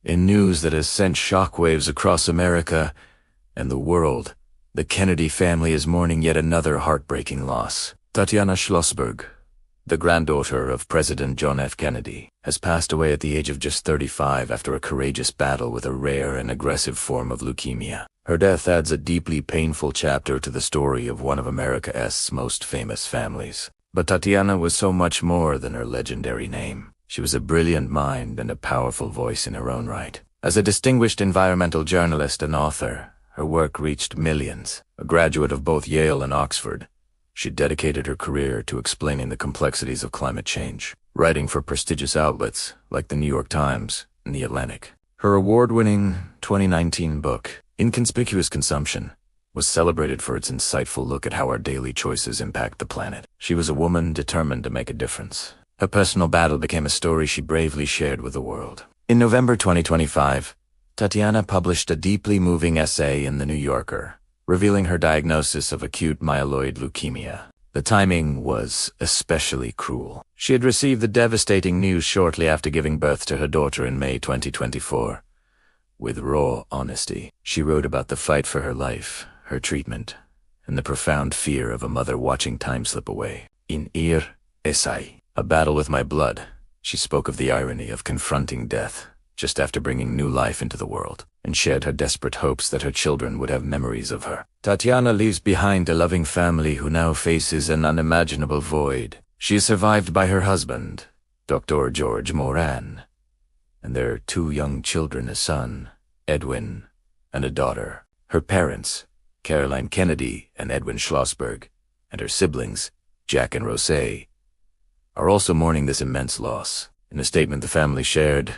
In news that has sent shockwaves across America and the world, the Kennedy family is mourning yet another heartbreaking loss. Tatiana Schlossberg, the granddaughter of President John F. Kennedy, has passed away at the age of just 35 after a courageous battle with a rare and aggressive form of leukemia. Her death adds a deeply painful chapter to the story of one of America's most famous families. But Tatiana was so much more than her legendary name. She was a brilliant mind and a powerful voice in her own right. As a distinguished environmental journalist and author, her work reached millions. A graduate of both Yale and Oxford, she dedicated her career to explaining the complexities of climate change, writing for prestigious outlets like the New York Times and The Atlantic. Her award-winning 2019 book, Inconspicuous Consumption, was celebrated for its insightful look at how our daily choices impact the planet. She was a woman determined to make a difference. Her personal battle became a story she bravely shared with the world. In November 2025, Tatiana published a deeply moving essay in The New Yorker, revealing her diagnosis of acute myeloid leukemia. The timing was especially cruel. She had received the devastating news shortly after giving birth to her daughter in May 2024. With raw honesty, she wrote about the fight for her life, her treatment, and the profound fear of a mother watching time slip away. In Ir Essay, A Battle with My Blood, she spoke of the irony of confronting death just after bringing new life into the world, and shared her desperate hopes that her children would have memories of her. Tatiana leaves behind a loving family who now faces an unimaginable void. She is survived by her husband, Dr. George Moran, and their 2 young children, a son, Edwin, and a daughter. Her parents, Caroline Kennedy and Edwin Schlossberg, and her siblings, Jack and Rose, are also mourning this immense loss. In a statement the family shared,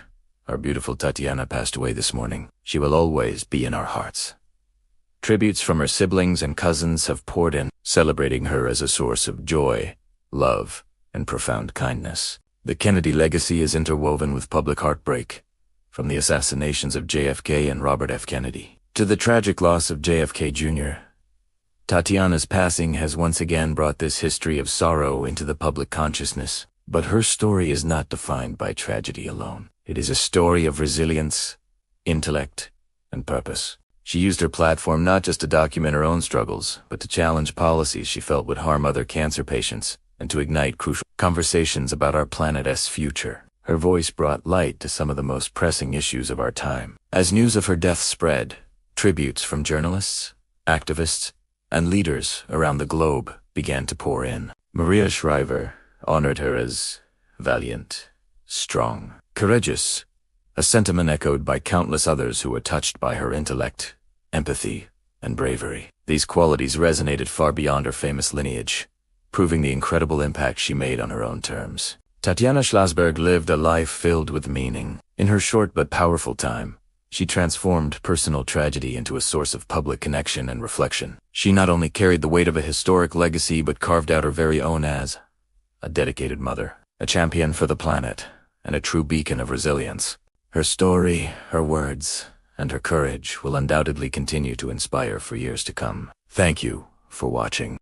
"Our beautiful Tatiana passed away this morning. She will always be in our hearts." Tributes from her siblings and cousins have poured in, celebrating her as a source of joy, love, and profound kindness. The Kennedy legacy is interwoven with public heartbreak, from the assassinations of JFK and Robert F. Kennedy to the tragic loss of JFK Jr. Tatiana's passing has once again brought this history of sorrow into the public consciousness. But her story is not defined by tragedy alone. It is a story of resilience, intellect, and purpose. She used her platform not just to document her own struggles, but to challenge policies she felt would harm other cancer patients, and to ignite crucial conversations about our planet's future. Her voice brought light to some of the most pressing issues of our time. As news of her death spread, tributes from journalists, activists, and leaders around the globe began to pour in. Maria Shriver honored her as valiant, strong, courageous, a sentiment echoed by countless others who were touched by her intellect, empathy, and bravery. These qualities resonated far beyond her famous lineage, proving the incredible impact she made on her own terms. Tatiana Schlossberg lived a life filled with meaning. In her short but powerful time, she transformed personal tragedy into a source of public connection and reflection. She not only carried the weight of a historic legacy but carved out her very own as a dedicated mother, a champion for the planet, and a true beacon of resilience. Her story, her words, and her courage will undoubtedly continue to inspire for years to come. Thank you for watching.